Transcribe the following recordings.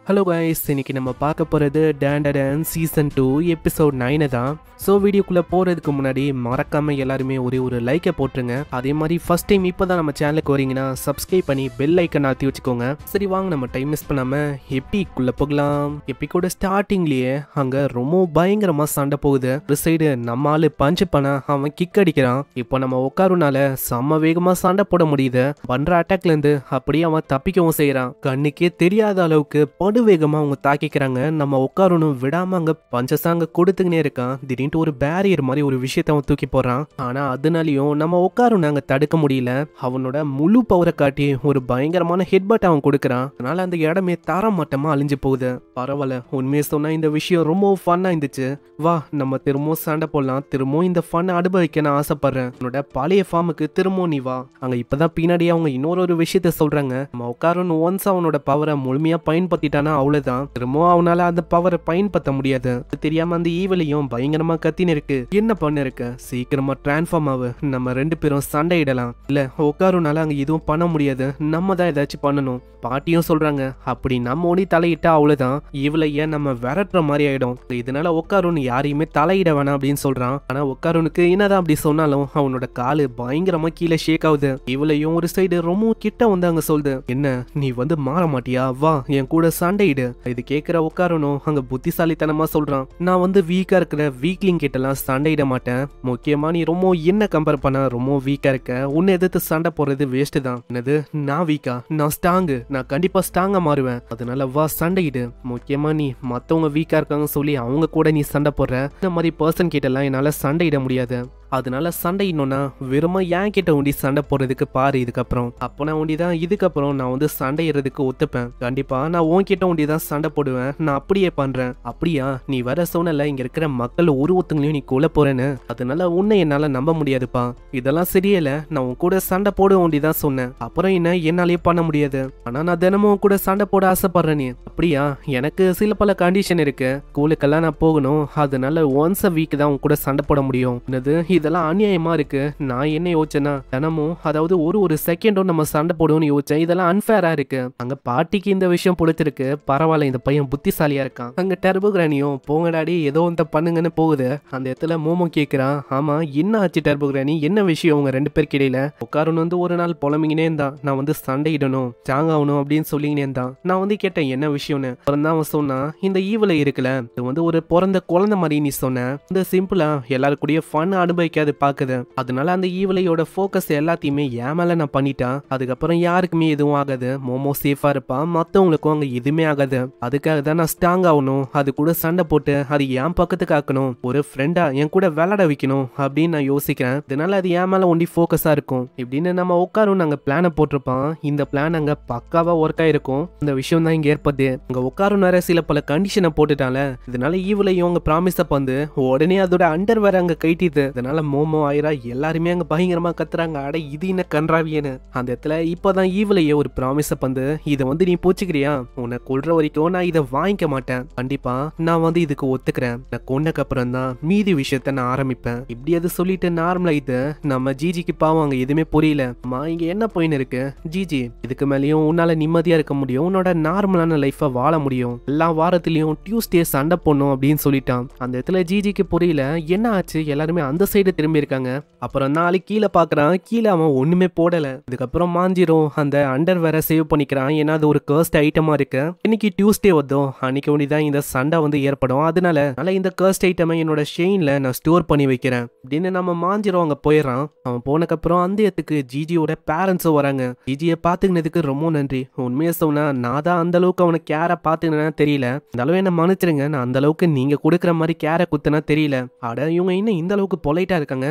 Hello guys, இன்னைக்கு நம்ம பார்க்க போகிறது டேண்டடன் சீசன் 2 எபிசோட் 9 தான். ஸோ வீடியோக்குள்ளே போகிறதுக்கு முன்னாடி மறக்காமல் எல்லாருமே ஒரு லைக்கை போட்டுருங்க. அதே மாதிரி ஃபஸ்ட் டைம் இப்போ தான் நம்ம சேனலுக்கு வரீங்கன்னா சப்ஸ்கிரைப் பண்ணி பெல் ஐக்கன் ஆற்றி வச்சுக்கோங்க. சரி வாங்க, நம்ம டைம் மிஸ் பண்ணாமல் எப்பிக்குள்ளே போகலாம். எப்பிக்கோட ஸ்டார்டிங்லேயே அங்கே ரொம்ப பயங்கரமாக சண்டை போகுது. ஒரு சைடு நம்ம ஆளு பஞ்சு பண்ண அவன் கிக் அடிக்கிறான். இப்போ நம்ம உட்காருனால செம்ம வேகமாக சண்டை போட முடியுது. பண்ணுற அட்டாக்லேருந்து அப்படியே அவன் தப்பிக்கவும் செய்கிறான். கண்ணுக்கே தெரியாத அளவுக்கு வேகமா அவங்க தாக்கிக்கிறாங்க. நம்ம உட்காரணும் விடாம அங்க பஞ்சசாங்க கொடுத்துக்கினே இருக்கான். திடீர்னு ஒரு பேரியர் மாதிரி ஒரு விஷயத்த அவன் தூக்கி போடுறான். ஆனா அதனாலயும் நம்ம உட்காரணும் அங்க தடுக்க முடியல. அவனோட முழு பவரை காட்டி ஒரு பயங்கரமான ஹெட்பட் அவன் கொடுக்கறான். அதனால அந்த இடமே தரமட்டமா அழிஞ்சு போகுது. பரவாயில்ல, உண்மையை சொன்னா இந்த விஷயம் ரொம்ப ஃபன்னா இருந்துச்சு. வா, நம்ம திரும்பவும் சண்டை போடலாம். திரும்பவும் இந்த ஃபன் அனுபவிக்க நான் ஆசைப்படுறேன். உன்னோட பழைய ஃபார்முக்கு திரும்பவும் நீ வா. அங்க இப்பதான் பின்னாடியே அவங்க இன்னொரு விஷயத்த சொல்றாங்க. நம்ம உட்காரணும் ஒன்ஸ் அவனோட பவரை முழுமையா பயன்படுத்திட்டான், அவ்வளவுதான். திரும்பவும் அவனால அந்த பவரை பயன்படுத்த முடியாது. தெரியாம அந்த ஈவலையும் பயங்கரமா கத்தின்னு இருக்கு. என்ன பண்ண இருக்க, சீக்கிரமா டிரான்ஸ்ஃபார்ம் ஆகு. நம்ம ரெண்டு பேரும் சண்டையிடலாம். இல்ல உட்காருனால அங்க எதுவும் பண்ண முடியாது, நம்ம தான் ஏதாச்சும் பண்ணணும். பாட்டியும் சொல்றாங்க, அப்படி நம்ம ஓடி தலையிட்டா அவ்வளவுதான், ஈவலைய நம்ம விரட்டுற மாதிரி ஆயிடும். இதனால உட்காருன்னு யாரையுமே தலையிட வேணாம் அப்படின்னு சொல்றான். ஆனா உட்காருனுக்கு என்னதான் அப்படி சொன்னாலும் அவனோட காலு பயங்கரமா கீழே ஷேக் ஆகுது. இவளையும் ஒரு சைடு ரொம்ப கிட்ட வந்து அங்க சொல்லுது, என்ன நீ வந்து மாற மாட்டியா, வா என் கூட சண்டையிடு. இது கேட்கிற உட்காரணும் அங்க புத்திசாலித்தனமா சொல்றான், நான் வந்து வீக்கா இருக்கிற வீக்லிங் கிட்ட எல்லாம் சண்டையிட மாட்டேன். முக்கியமா நீ ரொம்ப என்ன கம்பேர் பண்ண ரொம்ப வீக்கா இருக்க, உன்னை எதிர்த்து சண்டை போடுறது வேஸ்ட் தான். என்னது நான் வீக்கா, நான் ஸ்ட்ராங்கு, நான் கண்டிப்பா ஸ்ட்ராங்கா மாறுவேன். அதனால வா சண்டையிடு. முக்கியமா நீ மத்தவங்க வீக்கா இருக்காங்க சொல்லி அவங்க கூட நீ சண்டை போடுற. இந்த மாதிரி பர்சன் கிட்ட எல்லாம் என்னால சண்டையிட முடியாது. அதனால சண்டை இன்னொன்னா வெறுமா ஏன் கிட்ட உண்டி சண்டை போடுறதுக்கு பாரு. இதுக்கப்புறம் அப்போ நான் உண்டி தான் இதுக்கப்புறம் நான் வந்து சண்டையிறதுக்கு ஒத்துப்பேன். கண்டிப்பா நான் உன்கிட்ட உண்டி தான் சண்டை போடுவேன். நான் அப்படியே பண்றேன். அப்படியா, நீ வர சொன்னல இங்க இருக்கிற மக்கள் ஒருத்தங்களையும் நீ கொல்ல போறேன்னு. அதனால உன்னை என்னால நம்ப முடியாதுப்பா. இதெல்லாம் சரியில்ல. நான் உன் கூட சண்டை போட உண்டி தான் சொன்னேன். அப்புறம் என்ன என்னாலே பண்ண முடியாது. ஆனா நான் தினமும் கூட சண்டை போட ஆசைப்படுறேன். நீ அப்படியா, எனக்கு சில பல கண்டிஷன் இருக்கு. ஸ்கூலுக்கெல்லாம் நான் போகணும். அதனால ஒன்ஸ் அ வீக் தான் உன் கூட சண்டை போட முடியும். என்னது, இதெல்லாம் அநியாயமா இருக்கு. நான் என்ன யோசிச்சேன்னா தினமும் அதாவது ஒரு செகண்டும் நம்ம சண்டை போடுவோம்னு யோசிச்சேன். இதெல்லாம் அன்ஃபேரா இருக்கு. அங்க பாட்டிக்கு இந்த விஷயம் பிடிச்சிருக்கு. பரவாயில்ல, இந்த பையன் புத்திசாலியா இருக்கான். அங்க டர்போ கிரானியும் போங்கடாடி ஏதோ இந்த பண்ணுங்கன்னு போகுது. அந்த இடத்துல மோமோ கேட்கிறான், ஆமா என்ன ஆச்சு டர்போ கிரானி, என்ன விஷயம் உங்க ரெண்டு பேருக்கு இடையில? உட்காருன்னு வந்து ஒரு நாள் புலம்பிங்கினே இருந்தான், நான் வந்து சண்டையிடணும் ஸ்ட்ராங் ஆகணும் அப்படின்னு சொல்லிங்கினே இருந்தான். நான் வந்து கேட்டேன் என்ன விஷயம்னு. அப்புறம் தான் அவன் சொன்னான், இந்த ஈவல இருக்குல்ல, இது வந்து ஒரு பிறந்த குழந்தை மாதிரி நீ சொன்ன. இந்த சிம்பிளா எல்லாரு கூடயே ஃபன் அனுபவிக்காது பாக்குது. அதனால அந்த ஈவலையோட ஃபோக்கஸ் எல்லாத்தையுமே என் மேல நான் பண்ணிட்டான். அதுக்கப்புறம் யாருக்குமே எதுவும் ஆகாது. மோமோ சேஃபா இருப்பான், மத்தவங்களுக்கும் அங்க எதுவுமே ஆகாது. அதுக்காக தான் நான் ஸ்ட்ராங் ஆகணும், அது கூட சண்டை போட்டு அது என் பக்கத்துக்கு ஆக்கணும், ஒரு ஃப்ரெண்டா என் கூட விளையாட வைக்கணும் அப்படின்னு நான் யோசிக்கிறேன். இதனால அது என் மேல ஒண்டி ஃபோக்கஸா இருக்கும் இப்படின்னு நம்ம உட்காரும் நாங்க பிளான போட்டிருப்பான். இந்த பிளான் அங்க பக்காவா ஒர்க் ஆயிருக்கும். இந்த விஷயம் தான் இங்க ஏற்படுது. அங்க உட்காரும் நிறைய சில பல கண்டிஷனை போட்டுட்டால. இதனால ஈவலையும் அங்க ப்ராமிஸ வந்து உடனே அதோட அண்டர் வேற அங்க கைட்டிது. இதனால மோமோ ஆயிரா எல்லாருமே அங்க பயங்கரமா கத்துறாங்க, அட இது என்ன கன்றாவியன்னு. அந்த இடத்துல இப்பதான் ஈவலையே ஒரு ப்ராமிஸ வந்து, இதை வந்து நீ பூச்சிக்கிறியா, உன்னை கொல்ற வரைக்கும் நான் இதை வாங்கிக்க மாட்டேன். கண்டிப்பா நான் வந்து இதுக்கு ஒத்துக்கிறேன். நான் கொண்டக்கு அப்புறம் தான் மீதி விஷயத்த நான் ஆரம்பிப்பேன். இப்படி அது சொல்லிட்டு நார்மலா இது நம்ம ஜிஜிக்கு பாவம் அங்க எதுவுமே புரியல. அம்மா இங்க என்ன போயின்னு இருக்கு ஜிஜி, இதுக்கு மேலேயும் உன்னால நிம்மதியா இருக்க முடியும், உன்னோட நார்மலான லைஃப வாழ முடியும், எல்லா வாரத்திலயும் டியூஸ்டே சண்டை போடணும் அப்படின்னு சொல்லிட்டான். அந்த இடத்துல ஜிஜிக்கு புரியல என்ன ஆச்சு. எல்லாருமே அந்த சைடு திரும்பி இருக்காங்க. அப்புறம் நாளைக்கு கீழே பாக்குறான், கீழே அவன் ஒண்ணுமே போடல. இதுக்கப்புறம் மாஞ்சிரும் அந்த அண்டர் வேற சேவ் பண்ணிக்கிறான். ஏன்னா அது ஒரு கர்ஸ்ட் ஐட்டமா இருக்கு. இன்னைக்கு டியூஸ்டே வந்தோம், அன்னைக்கு ஒண்டிதான் இந்த சண்டை வந்து ஏற்படும். அதனால இந்த கர்ஸ்ட் ஐட்டமை என்னோட ஷெயின்ல நான் ஸ்டோர் பண்ணி வைக்கிறேன் அப்படின்னு நம்ம மாஞ்சிரும் அங்க போயிடறான். அவன் போனக்கப்புறம் அந்த இடத்துக்கு ஜிஜியோட பேரண்ட்ஸும் வராங்க. ஜிஜியை பாத்துக்கினதுக்கு ரொம்ப நன்றி. உண்மையை சொன்னா நான் தான் அந்த அளவுக்கு அவனை கேரை பாத்துக்கினா தெரியல. இந்த அளவு என்ன மன்னிச்சிருங்க, நான் அந்த அளவுக்கு நீங்க கொடுக்குற மாதிரி கேரை குத்துனா தெரியல. அட இவங்க இன்னும் இந்த அளவுக்கு பொலைட்டா இருக்காங்க.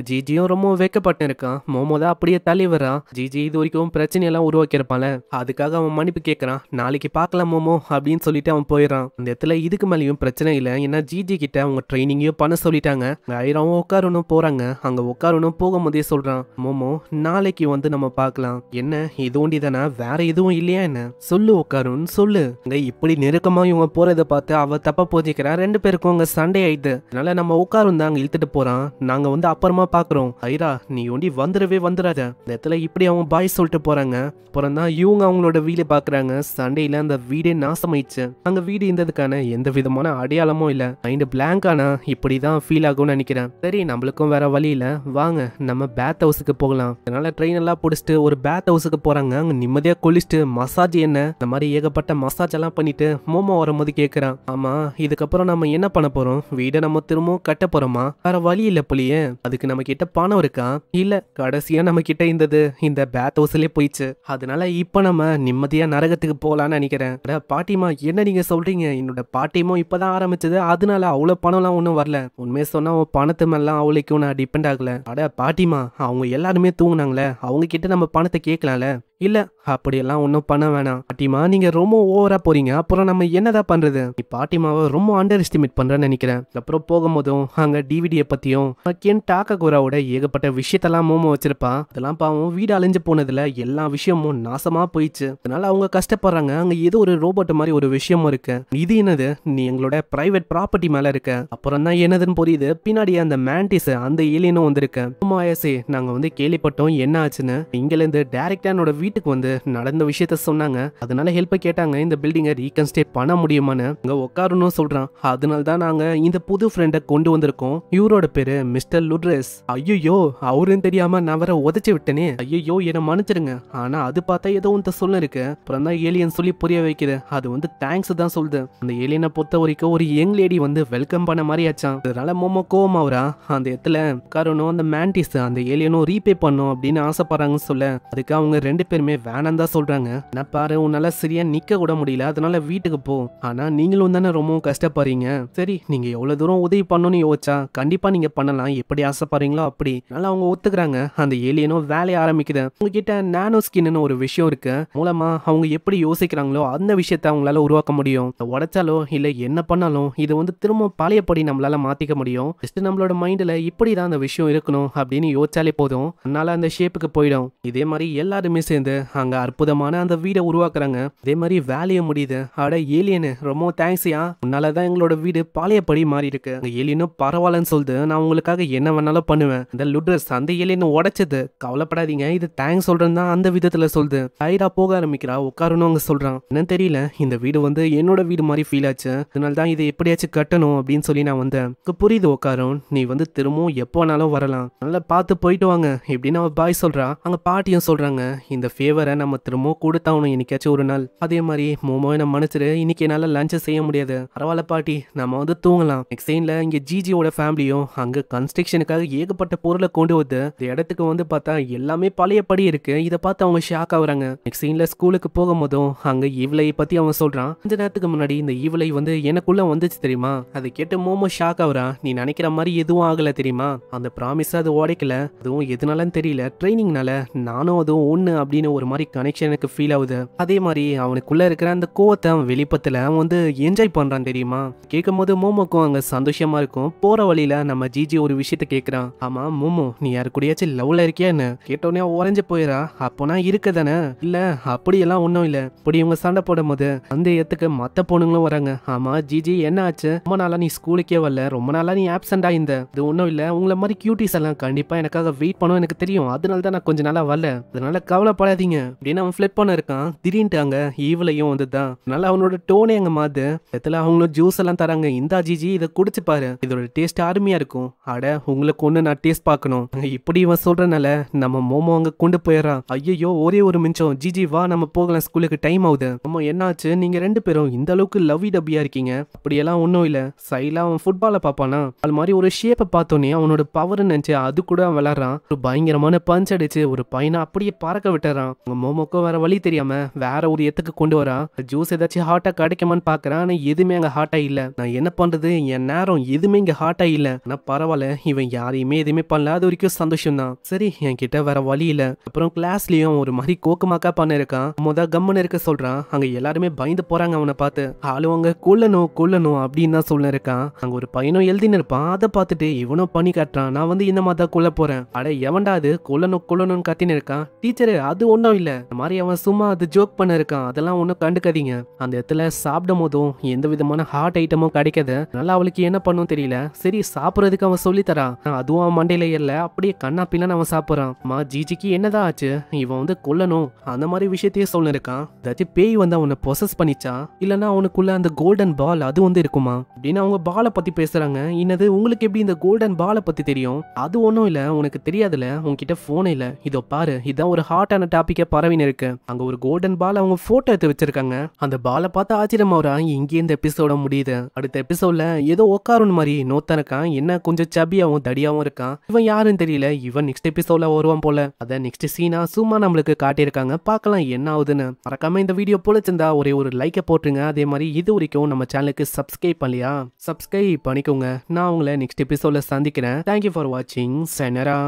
ஜிஜியும் ரொம்ப வெக்கப்பட்டு இருக்கான். மோமோ தான் அப்படியே தள்ளி வரான். ஜிஜி இது வரைக்கும் பிரச்சனை எல்லாம் உருவாக்கி இருப்பான்ல, அதுக்காக அவன் மன்னிப்பு கேட்கறான். நாளைக்கு பார்க்கலாம் மோமோ அப்படின்னு சொல்லிட்டு அவன் போயிடறான். அந்த இடத்துல இதுக்கு மேலேயும் பிரச்சனை இல்லை. ஏன்னா ஜிஜி கிட்ட அவங்க ட்ரைனிங்கையும் பண்ண சொல்லிட்டாங்க. ஆயிரம் உட்காரணும் போறாங்க. அங்க உட்காரணும் போகும்போதே சொல்றான், மோமோ நாளைக்கு வந்து நம்ம பார்க்கலாம். என்ன இது ஒண்டி தானே, வேற எதுவும் இல்லையா என்ன, சொல்லு உட்காருன்னு சொல்லு. அங்க இப்படி நெருக்கமா இவங்க போறதை பார்த்து அவ தப்பா போச்சுக்கிறான். ரெண்டு பேருக்கும் அங்க சண்டை ஆயிடுது. அதனால நம்ம உட்காரும் தான் அங்க இழுத்துட்டு போறான். நாங்க வந்து அப்புறமா பாக்குறோம். ஐரா நீ ஒண்டி வந்துடவே வந்துடாத. இந்த இடத்துல இப்படி அவங்க பாய் சொல்லிட்டு போறாங்க. அப்புறம் தான் இவங்க அவங்களோட வீடு பாக்குறாங்க. சண்டையில அந்த வீடே நாசமாயிடுச்சு. அங்க வீடு இருந்ததுக்கான எந்த விதமான அடையாளமும் இல்ல. மைண்ட் பிளாங்க் ஆனா இப்படிதான் ஃபீல் ஆகும்னு நினைக்கிறேன். சரி நம்மளுக்கும் வேற வழி இல்ல, வாங்க நம்ம பேத் ஹவுஸுக்கு போகலாம். அதனால ட்ரெயின் எல்லாம் பிடிச்சிட்டு ஒரு பேத் ஹவுஸுக்கு போறாங்க. அங்க நிம்மதியா குளிச்சுட்டு மசாஜ் என்ன இந்த மாதிரி ஏகப்பட்ட மசாஜ் எல்லாம் பண்ணிட்டு மோமோ வரும்போது கேக்குறான், ஆமா இதுக்கப்புறம் நம்ம என்ன பண்ண போறோம்? வீடை நம்ம திரும்பவும் கட்ட போறோமா? வேற வழி இல்ல புள்ளியே, அதுக்கு நம்ம கிட்ட பணம் இருக்கா? இல்ல, கடைசியா நம்ம கிட்ட இருந்தது இந்த பேத் ஹவுஸ்லயே போயிடுச்சு. அதனால இப்ப நம்ம நிம்மதியா நரகத்துக்கு போலான்னு நினைக்கிறேன். பாட்டிமா என்ன நீங்க சொல்றீங்க? என்னோட பாட்டியமும் இப்பதான் ஆரம்பிச்சது, அதனால அவ்வளவு பணம் எல்லாம் ஒன்னும் வரல. உண்மையை சொன்னா உன் பணத்து மேலாம் அவளுக்கும் நான் டிபெண்ட் ஆகல. அட பாட்டிமா, அவங்க எல்லாருமே தூங்குனாங்களே, அவங்க கிட்ட நம்ம பணத்தை கேட்கலாம்ல. இல்ல அப்படியெல்லாம் ஒன்றும் பண்ண வேணாம் பாட்டிமா, நீங்க ரொம்ப ஓவரா போறீங்க. அப்புறம் நம்ம என்னதான் பண்றது? நீ பாட்டிமாவை ரொம்ப அண்டர் எஸ்டிமேட் பண்றேன்னு நினைக்கிறேன். அப்புறம் போகும்போதும் அங்க டிவிடியை பத்தியும் கென் டாககுராவோட ஏகப்பட்ட விஷயத்தெல்லாம் மோமோ வச்சிருப்பா. அதெல்லாம் பாவம் வீடு அழிஞ்சு போனதுல எல்லா விஷயமும் நாசமா போயிடுச்சு. அதனால அவங்க கஷ்டப்படுறாங்க. அங்க ஏதோ ஒரு ரோபோட் மாதிரி ஒரு விஷயமும் இருக்கு. இது என்னது? நீ எங்களோட பிரைவேட் ப்ராப்பர்ட்டி மேல இருக்க. அப்புறம் தான் என்னதுன்னு புரியுது. பின்னாடி அந்த மேண்டிஸ் அந்த ஏலியனும் வந்திருக்கு. நாங்க வந்து கேள்விப்பட்டோம் என்ன ஆச்சுன்னு. இங்கல இருந்து டைரக்டா என்னோட வீட்டுக்கு வந்து நடந்த விஷயத்த சொன்னாங்க. அதனால ஹெல்ப் கேட்டாங்க. இந்த பில்டிங்கை ரீகன்ஸ்ட்ரக்ட் பண்ண முடியுமான்னு அங்க உட்காரணும் சொல்றான். அதனால தான் நாங்க இந்த புது ஃப்ரெண்டை கொண்டு வந்திருக்கோம். இவரோட பேரு மிஸ்டர் லுட்ரெஸ். ஐயோ அவரும் தெரியாம நான் வேற உதச்சி விட்டனே. ஐயோ என்ன மன்னிச்சிருங்க. ஆனா அது பார்த்தா ஏதோ ஒன்று சொல்ல இருக்கு. அப்புறம் தான் ஏலியன் சொல்லி புரிய வைக்குது. அது வந்து தேங்க்ஸ் தான் சொல்லுது. அந்த ஏலியனை பொறுத்த வரைக்கும் ஒரு யங் லேடி வந்து வெல்கம் பண்ண மாதிரி ஆச்சான். அதனால மோமோ கோவம் ஆகுறா. அந்த இடத்துல காரணம் அந்த மேண்டிஸ் அந்த ஏலியனும் ரீபே பண்ணும் அப்படின்னு ஆசைப்படுறாங்கன்னு சொல்ல, அதுக்கு அவங்க ரெண்டு பேருமே வேணாம் தான் சொல்றாங்க. நான் பாரு உன்னால சரியா நிக்க கூட முடியல, அதனால வீட்டுக்கு போ. ஆனா நீங்களும் தானே ரொம்ப கஷ்டப்படுறீங்க. சரி நீங்க எவ்வளவு தூரம் உதவி பண்ணணும்னு யோசிச்சா கண்டிப்பா நீங்க பண்ணலாம், எப்படி ஆசைப்படுறீங்களோ அப்படி. அதனால அவங்க ஒத்துக்கிறாங்க. அந்த ஏலியனும் வேலையை ஆரம்பிக்குது. உங்ககிட்ட நானோ ஸ்கின்னு ஒரு விஷயம் இருக்கு. மூலமா அவங்க எப்படி யோசிக்கிறாங்களோ அந்த விஷயத்த அவங்களால உருவாக்க முடியும். உடைச்சாலோ இல்ல என்ன பண்ணாலும் இது வந்து திரும்ப பழையபடி நம்மளால மாத்திக்க முடியும். ஜஸ்ட் நம்மளோட மைண்ட்ல இப்படிதான் அந்த விஷயம் இருக்கணும் அப்படின்னு யோசிச்சாலே போதும். அதனால அந்த ஷேப்புக்கு போயிடும். இதே மாதிரி எல்லாருமே சேர்ந்து அங்க அற்புதமான அந்த வீடை உருவாக்குறாங்க. அதே மாதிரி வேலையை முடியுது. அட ஏலியனு ரொம்ப தேங்க்ஸ்யா, உன்னாலதான் எங்களோட வீடு பழையபடி மாறி இருக்கு. ஏலியனும் பரவாயில்லன்னு சொல்லுது. நான் உங்களுக்காக என்ன வேணாலும் பண்ணுவேன். இந்த லுட்ரஸ் அந்த ஏலியனை உடைச்சது கவலைப்படாதீங்க, இது தேங்க்ஸ் சொல்றேன் தான் அந்த விதத்துல சொல்லுது. ஐரா போக ஆரம்பிக்கிறா. உட்காரணும் அங்க சொல்றான். என்னன்னு தெரியல, இந்த வீடு வந்து என்னோட வீடு மாதிரி ஃபீல் ஆச்சு. அதனால தான் இதை எப்படியாச்சும் கட்டணும் அப்படின்னு சொல்லி நான் வந்தேன். புரியுது உட்காரும், நீ வந்து திரும்பவும் எப்போ வேணாலும் வரலாம், நல்லா பார்த்து போயிட்டு வாங்க இப்படின்னு அவ பாய் சொல்றா. அங்க பாட்டியும் சொல்றாங்க, இந்த ஃபேவரை நம்ம திரும்பவும் கொடுத்தாகணும் என்னைக்காச்சும் ஒரு நாள். அதே மாதிரி மோமோ என்ன மன்னிச்சிரு, இன்னைக்கு என்னால லஞ்ச் செய்ய முடியாது. பரவாயில்ல பாட்டி, நம்ம வந்து தூங்கலாம். நெக்ஸ்ட் சீன்ல இங்க ஜிஜியோட ஃபேமிலியும் அங்க கன்ஸ்ட்ரக்ஷனுக்காக ஏகப்பட்ட பொருளை கொண்டு வந்து இந்த இடத்துக்கு வந்து பார்த்தா எல்லாமே பழையபடி இருக்கு. இதை பார்த்து அவங்க ஷாக் ஆகுறாங்க. நெக்ஸ்ட் சீன்ல ஸ்கூலுக்கு போகும்போதும் அங்க ஈவலை பத்தி அவன் சொல்றான். கொஞ்ச நேரத்துக்கு முன்னாடி இந்த ஈவலை வந்து எனக்குள்ள வந்துச்சு தெரியுமா. அதை கேட்டு மோமோ ஷாக் ஆகுறான். நீ நினைக்கிற மாதிரி எதுவும் ஆகல தெரியுமா, அந்த ப்ராமிஸ் அது உடைக்கல. அதுவும் எதுனாலும் தெரியல, ட்ரைனிங்னால நானும் அதுவும் ஒண்ணு அப்படின்னு ஒரு மாதிரி கனெக்ஷன் எனக்கு ஃபீல் ஆகுது. அதே மாதிரி அவனுக்குள்ள இருக்கிற அந்த கோவத்தை அவன் வெளிப்பத்துல அவன் வந்து என்ஜாய் பண்றான் தெரியுமா. கேட்கும் போது மோமோக்கும் அங்க சந்தோஷமா இருக்கும். போற வழியில நம்ம ஜிஜி ஒரு விஷயத்த கேட்கிறான். ஆமா மோமோ, நீ யாரு கூடயாச்சும் லவ்ல இருக்கியான்னு கேட்டோன்னே உறைஞ்சு போயிடா. அப்போனா இருக்க தானே? இல்ல அப்படியெல்லாம் ஒன்றும் இல்ல. இப்படி இவங்க சண்டை போடும் போது அந்த இடத்துக்கு மத்த பொண்ணுங்களும் வராங்க. ஆமா ஜிஜி என்ன ஆச்சு, ரொம்ப நாளா நீ ஸ்கூலுக்கே வரல, ரொம்ப நாளா நீ ஆப்சென்ட் ஆயிருந்த. இது ஒன்றும் இல்ல, உங்களை மாதிரி கியூட்டிஸ் எல்லாம் கண்டிப்பா எனக்காக வெயிட் பண்ணும் எனக்கு தெரியும், அதனால தான் நான் கொஞ்ச நாளா வரல, அதனால கவலைப்படாதீங்க அப்படின்னு அவன் ஃபிளிப் பண்ண இருக்கான். திடீர்னு அங்க ஈவலையும் வந்துதான். அதனால அவனோட டோனே அங்க மாது. இடத்துல அவங்களும் ஜூஸ் எல்லாம் தராங்க. இந்தா ஜிஜி இதை குடிச்சு பாரு, இதோட டேஸ்ட் அருமையா இருக்கும். அட உங்களுக்கு ஒண்ணு நான் டேஸ்ட் பார்க்கணும். இப்படி இவன் சொல்றனால நம்ம மோமோ அங்க கொண்டு போயிடறான். ஐயோ ஒரே ஒரு நிமிஷம் ஜிஜி வா நம்ம போகலாம், ஸ்கூலுக்கு டைம் ஆகுது. அம்மா என்னாச்சு, நீங்க ரெண்டு பேரும் இந்த அளவுக்கு லவ்வி டப்பியா இருக்கீங்க? அப்படியெல்லாம் ஒன்றும் இல்ல. சைலா அவன் ஃபுட்பாலை பார்ப்பானா, அது மாதிரி ஒரு ஷேப்பை பார்த்தோன்னே அவனோட பவர் நினைச்சு அது கூட அவன் விளாடுறான். ஒரு பயங்கரமான பஞ்ச் அடிச்சு ஒரு பையனை அப்படியே பறக்க விட்டுறான். உங்க மோமோக்கோ வேற வழி தெரியாம வேற ஒரு இடத்துக்கு கொண்டு வரா. ஜூஸ் ஏதாச்சும் ஹாட்டா கிடைக்குமான்னு பாக்குறான். ஆனா எதுவுமே அங்க ஹாட்டா இல்ல. நான் என்ன பண்றது, என் நேரம் எதுவுமே இங்க ஹாட்டா இல்ல. ஆனா பரவாயில்ல, இவன் யாரையுமே எதுவுமே பண்ணல, அது வரைக்கும் சந்தோஷம் தான். சரி என் கிட்ட வேற வழி இல்ல. அப்புறம் கிளாஸ்லயும் ஒரு மாதிரி கோக்குமாக்கா பண்ண இருக்கான். கம்முன்னு இருக்க சொல்றான். அங்க எல்லாருமே பயந்து போறாங்க அவனை பார்த்து. ஆளுவங்க கொல்லணும் கொல்லணும் அப்படின்னு தான் சொல்ல இருக்கான். அங்க ஒரு பையனும் எழுதின்னு இருப்பான். அதை பார்த்துட்டு இவனும் பண்ணி காட்டுறான். நான் வந்து இந்த மாதிரி தான் கொல்ல போறேன். அட எவன்டா அது கொல்லணும் கொல்லணும்னு கத்தின்னு இருக்கான். டீச்சரு அது ஒன்றும் இல்லை, இந்த மாதிரி அவன் சும்மா அது ஜோக் பண்ண இருக்கான், அதெல்லாம் ஒன்றும் கண்டுக்காதீங்க. அந்த இடத்துல சாப்பிடும் போதும் எந்த விதமான ஹார்ட் ஐட்டமும் கிடைக்காது. நல்லா அவளுக்கு என்ன பண்ணும் தெரியல. சரி சாப்பிட்றதுக்கு அவன் சொல்லித்தரான், அதுவும் அவன் மண்டையில இல்ல, அப்படியே கண்ணா பின்னான்னு அவன் சாப்பிட்றான். ஜிஜிக்கு என்னதான் ஆச்சு, இவன் வந்து கொல்லணும் அந்த மாதிரி விஷயத்தையே சொல்லிருக்கான். ஏதாச்சும் பேய் வந்து அவனை பொசஸ் பண்ணிச்சா, இல்லைன்னா அவனுக்குள்ள அந்த கோல்டன் பால் அது வந்து இருக்குமா அப்படின்னு அவங்க பாலை பத்தி பேசுறாங்க. என்னது உங்களுக்கு எப்படி இந்த கோல்டன் பாலை பத்தி தெரியும்? அது ஒன்றும் இல்லை, உனக்கு தெரியாதுல, உன்கிட்ட போன் இல்லை. இதோ பாரு, இதான் ஒரு ஹாட்டான டாபிக்கை பரவின்னு இருக்கு. அங்க ஒரு கோல்டன் பால் அவங்க போட்டோ எடுத்து வச்சிருக்காங்க. அந்த பாலை பார்த்து ஆச்சரியமாவரா. இங்கே இந்த எபிசோட முடியுது. அடுத்த எபிசோட்ல ஏதோ உட்காரும் மாதிரி நோத்தா இருக்கான், என்ன கொஞ்சம் சபியாவும் தடியாவும் இருக்கான். இவன் யாருன்னு தெரியல. இவன் நெக்ஸ்ட் எபிசோட்ல வருவான் போல. அத நெக்ஸ்ட் சீனா சும்மா நம்மளுக்கு காட்டியிருக்காங்க. பார்க்கலாம் என்ன ஆகுதுன்னு. மறக்காம இந்த வீடியோ பிடிச்சிருந்தா ஒரே ஒரு லைக்கை போட்டுருங்க. அதே மாதிரி இது வரைக்கும் நம்ம சேனலுக்கு சப்ஸ்கிரைப் பண்ணலையா, சப்ஸ்கிரைப் பண்ணிக்கோங்க. நான் உங்களை நெக்ஸ்ட் எபிசோட்ல சந்திக்கிறேன். தேங்க்யூ ஃபார் வாட்சிங். சனரா.